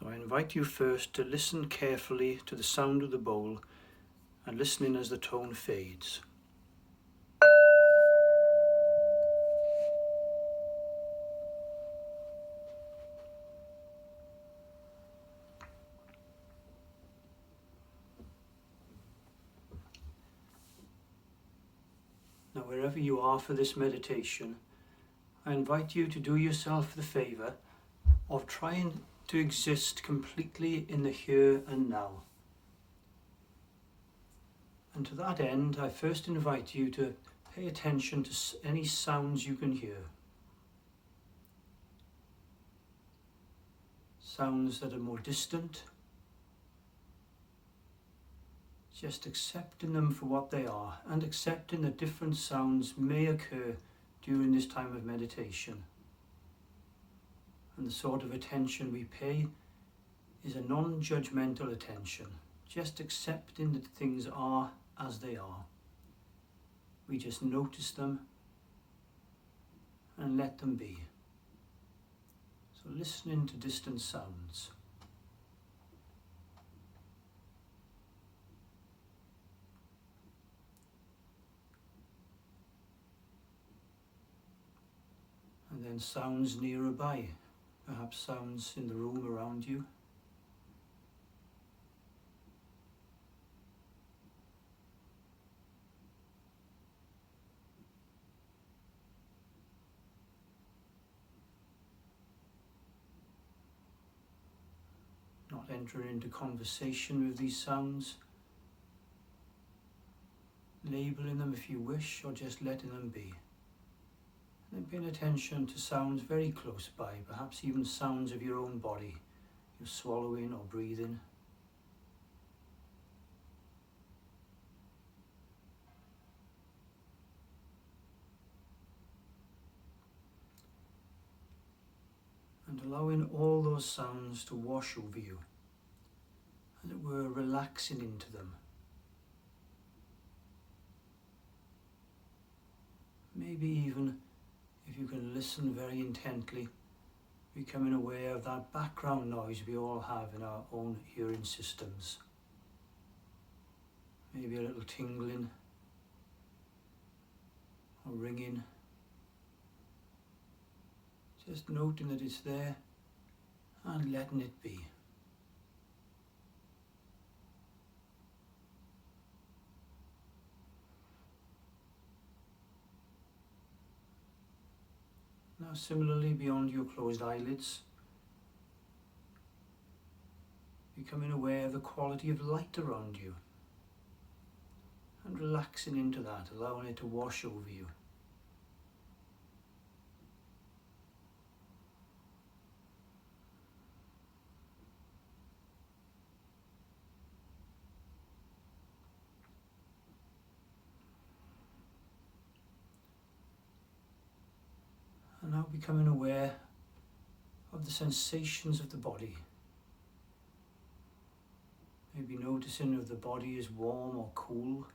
So I invite you first to listen carefully to the sound of the bowl and listening as the tone fades. Now, wherever you are for this meditation, I invite you to do yourself the favour of trying to exist completely in the here and now. And to that end, I first invite you to pay attention to any sounds you can hear. Sounds that are more distant, just accepting them for what they are and accepting that different sounds may occur during this time of meditation. And the sort of attention we pay is a non-judgmental attention, just accepting that things are as they are. We just notice them and let them be. So listening to distant sounds. And then sounds nearby, perhaps sounds in the room around you. Not entering into conversation with these sounds, labeling them if you wish, or just letting them be. And then paying attention to sounds very close by, perhaps even sounds of your own body, your swallowing or breathing. And allowing all those sounds to wash over you, as it were, relaxing into them. Maybe even, if you can listen very intently, becoming aware of that background noise we all have in our own hearing systems. Maybe a little tingling or ringing. Just noting that it's there and letting it be. Now similarly, beyond your closed eyelids, becoming aware of the quality of light around you and relaxing into that, allowing it to wash over you. And now becoming aware of the sensations of the body. Maybe noticing if the body is warm or cool.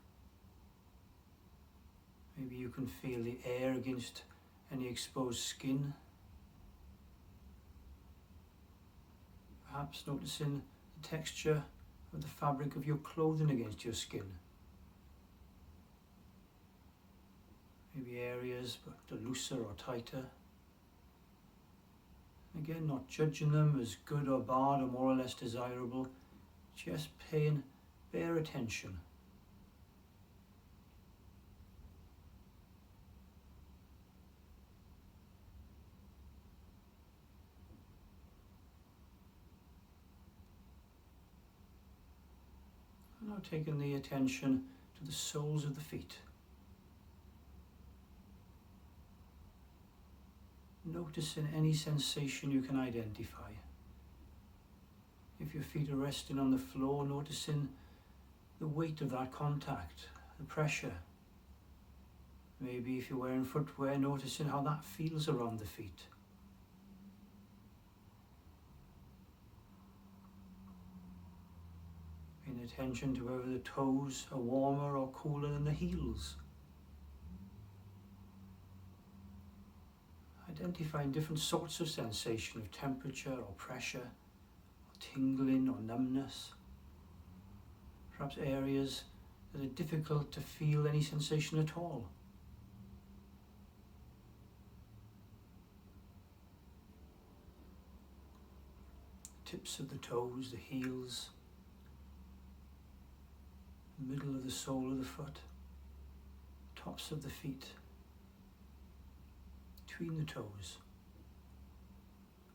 Maybe you can feel the air against any exposed skin. Perhaps noticing the texture of the fabric of your clothing against your skin. Maybe areas that are looser or tighter. Again, not judging them as good or bad or more or less desirable, just paying bare attention. And now taking the attention to the soles of the feet. Noticing any sensation you can identify. If your feet are resting on the floor, noticing the weight of that contact, the pressure. Maybe if you're wearing footwear, noticing how that feels around the feet. Paying attention to whether the toes are warmer or cooler than the heels. Identifying different sorts of sensation of temperature or pressure, or tingling or numbness. Perhaps areas that are difficult to feel any sensation at all. Tips of the toes, the heels, the middle of the sole of the foot, tops of the feet, between the toes.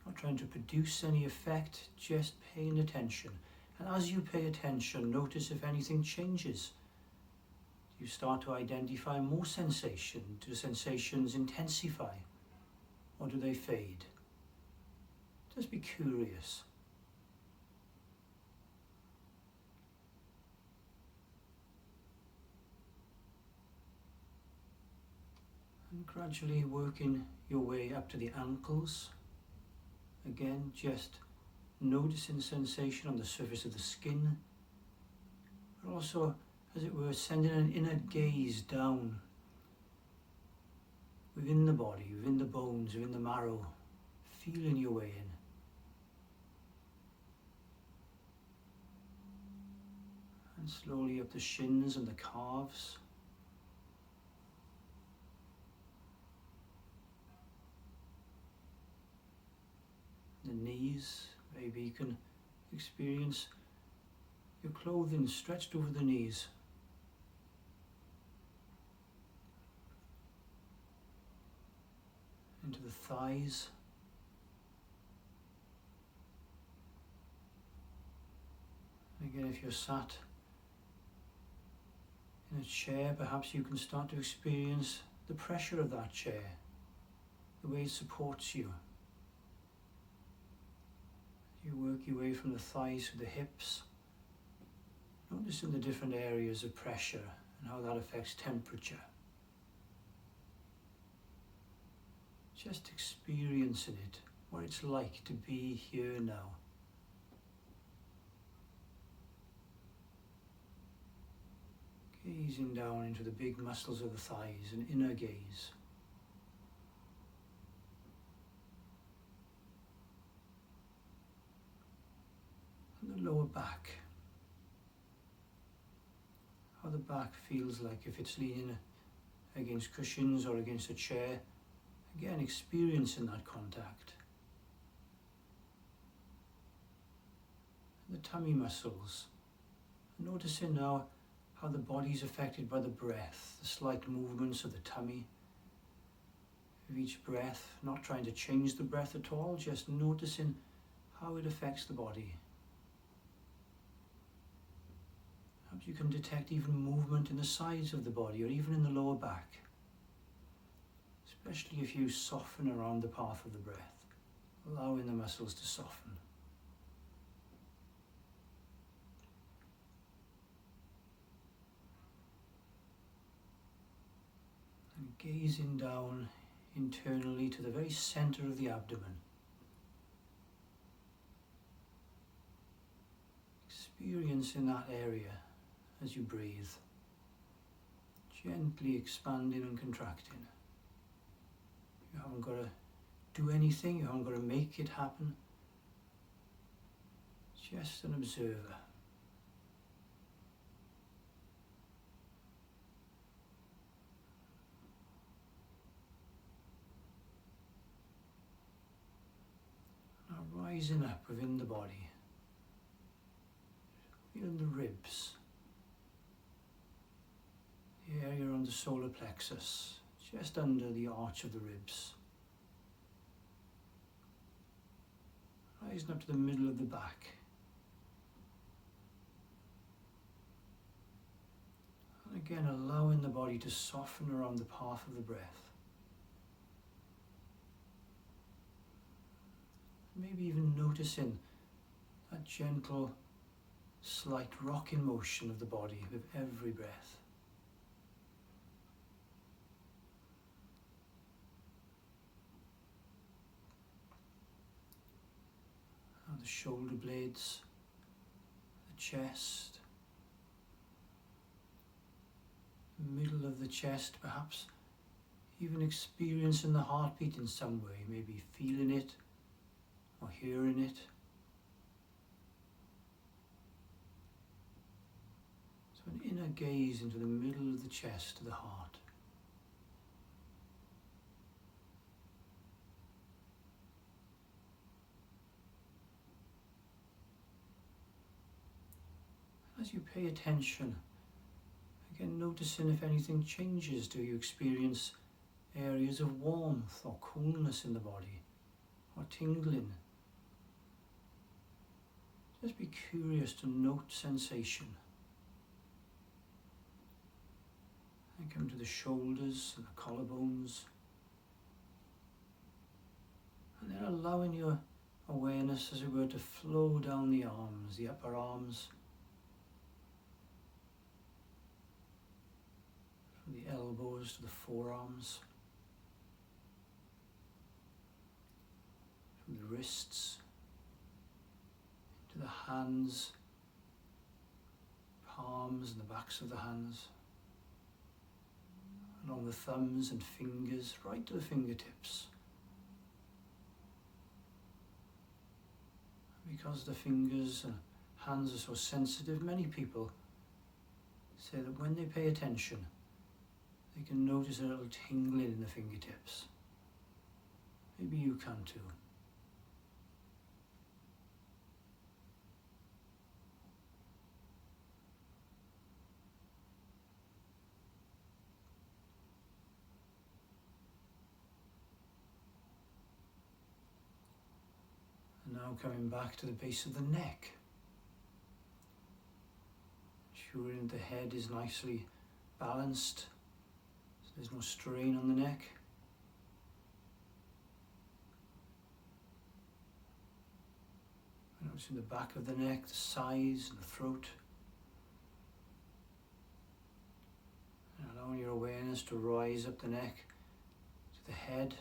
Not trying to produce any effect, just paying attention. And as you pay attention, notice if anything changes. You start to identify more sensation. Do sensations intensify or do they fade? Just be curious. And gradually working your way up to the ankles. Again, just noticing sensation on the surface of the skin, but also, as it were, sending an inner gaze down within the body, within the bones, within the marrow, feeling your way in. And slowly up the shins and the calves. The knees, maybe you can experience your clothing stretched over the knees. Into the thighs. And again, if you're sat in a chair, perhaps you can start to experience the pressure of that chair, the way it supports you. You work your way from the thighs to the hips, noticing the different areas of pressure and how that affects temperature. Just experiencing it, what it's like to be here now. Gazing down into the big muscles of the thighs, an inner gaze. And the lower back. How the back feels like if it's leaning against cushions or against a chair. Again, experiencing that contact. The tummy muscles. Noticing now how the body is affected by the breath, the slight movements of the tummy. Of each breath, not trying to change the breath at all, just noticing how it affects the body. Perhaps you can detect even movement in the sides of the body or even in the lower back, especially if you soften around the path of the breath, allowing the muscles to soften. And gazing down internally to the very center of the abdomen. Experiencing that area as you breathe, gently expanding and contracting. You haven't got to do anything, you haven't got to make it happen. Just an observer. Now rising up within the body, feeling the ribs. The area on the solar plexus, just under the arch of the ribs. Rising up to the middle of the back. And again, allowing the body to soften around the path of the breath. Maybe even noticing that gentle, slight rocking motion of the body with every breath. The shoulder blades, the chest, the middle of the chest, perhaps even experiencing the heartbeat in some way, maybe feeling it or hearing it. a gaze into the middle of the chest to the heart. As you pay attention, again noticing if anything changes. Do you experience areas of warmth or coolness in the body, or tingling? Just be curious to note sensation. And come to the shoulders and the collarbones. And then allowing your awareness, as it were, to flow down the arms, the upper arms, from the elbows to the forearms, from the wrists to the hands, palms and the backs of the hands, along the thumbs and fingers, right to the fingertips. Because the fingers and hands are so sensitive, many people say that when they pay attention, they can notice a little tingling in the fingertips. Maybe you can too. And now coming back to the base of the neck. Ensuring the head is nicely balanced, so there's no strain on the neck. And noticing the back of the neck, the sides and the throat. And allowing your awareness to rise up the neck to the head.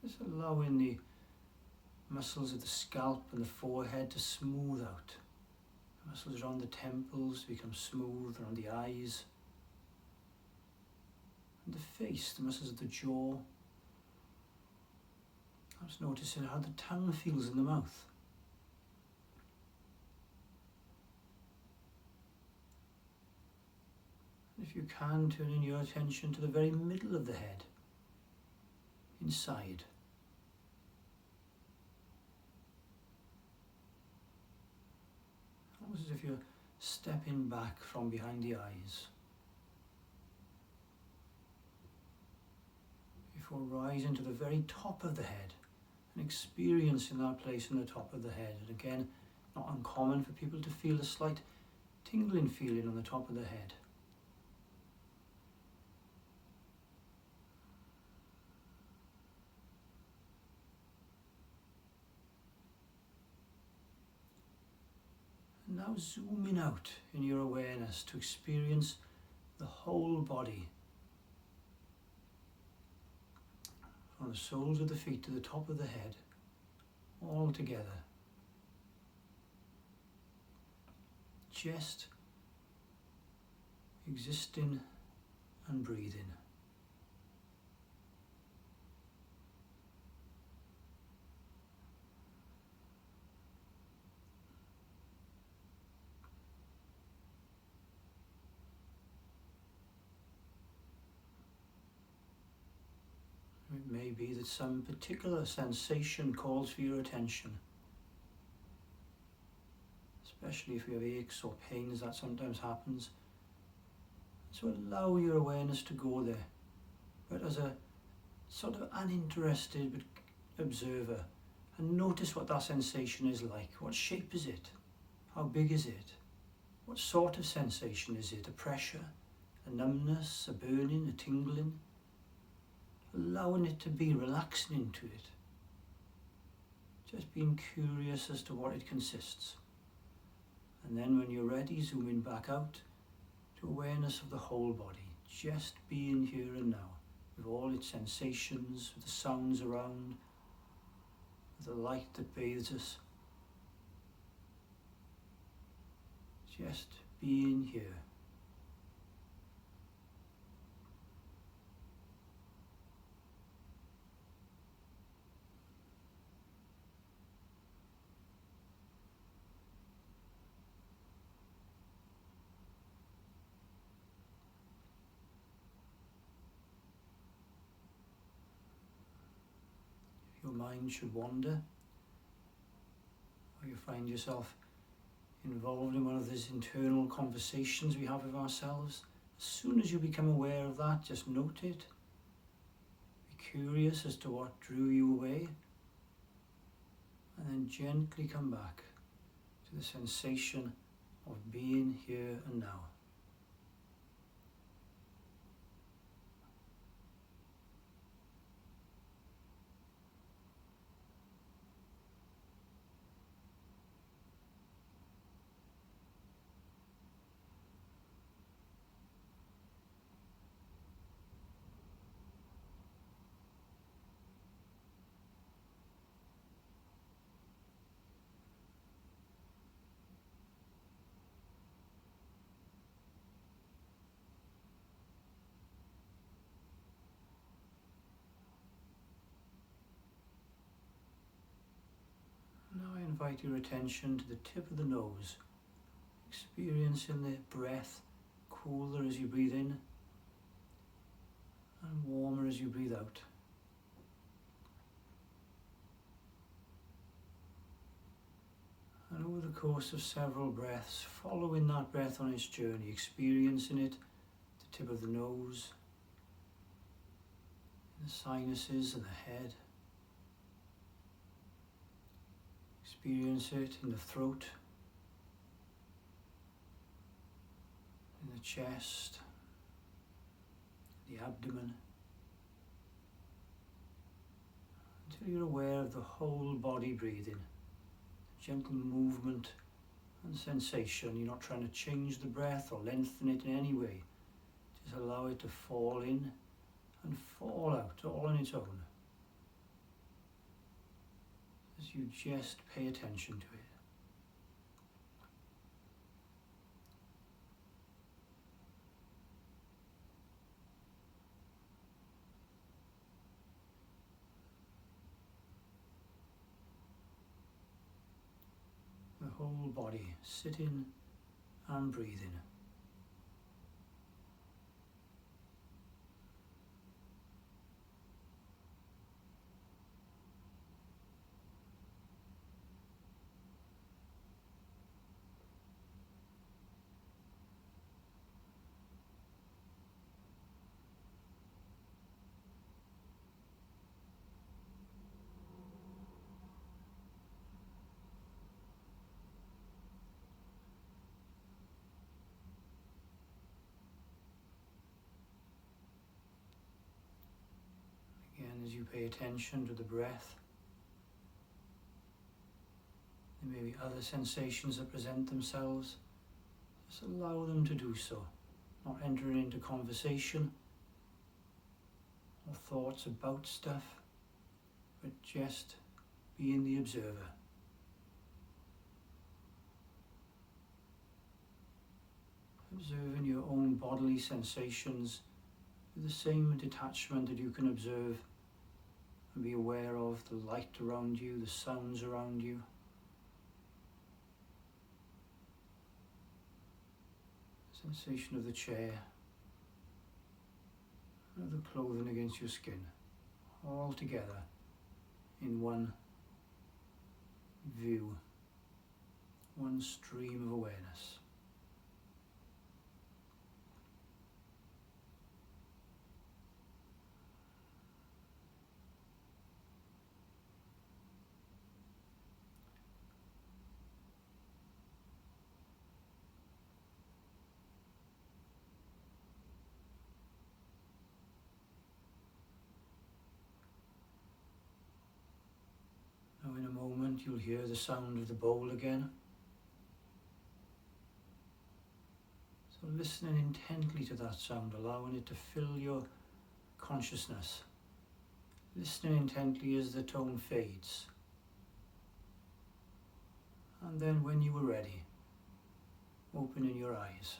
Just allowing the muscles of the scalp and the forehead to smooth out. The muscles around the temples become smooth, around the eyes. And the face, the muscles of the jaw. I was noticing how the tongue feels in the mouth. And if you can, turn in your attention to the very middle of the head, inside. Almost as if you're stepping back from behind the eyes. Before rising to the very top of the head and experiencing that place in the top of the head. And again, not uncommon for people to feel a slight tingling feeling on the top of the head. And now zooming out in your awareness to experience the whole body. From the soles of the feet to the top of the head, all together. Just existing and breathing. It may be that some particular sensation calls for your attention, especially if you have aches or pains, that sometimes happens. So allow your awareness to go there, but as a sort of uninterested but observer, and notice what that sensation is like. What shape is it? How big is it? What sort of sensation is it? A pressure, a numbness, a burning, a tingling? Allowing it to be, relaxing into it. Just being curious as to what it consists. And then when you're ready, zooming back out to awareness of the whole body. Just being here and now, with all its sensations, with the sounds around, with the light that bathes us. Just being here. your mind should wander, or you find yourself involved in one of these internal conversations we have with ourselves, as soon as you become aware of that, just note it. Be curious as to what drew you away, and then gently come back to the sensation of being here and now. Now I invite your attention to the tip of the nose, experiencing the breath cooler as you breathe in and warmer as you breathe out. And over the course of several breaths, following that breath on its journey, experiencing it, the tip of the nose, the sinuses and the head. Experience it in the throat, in the chest, the abdomen, until you're aware of the whole body breathing, gentle movement and sensation. You're not trying to change the breath or lengthen it in any way. Just allow it to fall in and fall out all on its own, as you just pay attention to it. The whole body sitting and breathing. Again, as you pay attention to the breath, there may be other sensations that present themselves. Just allow them to do so, not entering into conversation or thoughts about stuff, but just being the observer. Observing your own bodily sensations with the same detachment that you can observe and be aware of the light around you, the sounds around you. Sensation of the chair, of the clothing against your skin, all together in one view, one stream of awareness. Now in a moment you'll hear the sound of the bowl again. So listening intently to that sound, allowing it to fill your consciousness. Listening intently as the tone fades. And then when you were ready, opening your eyes.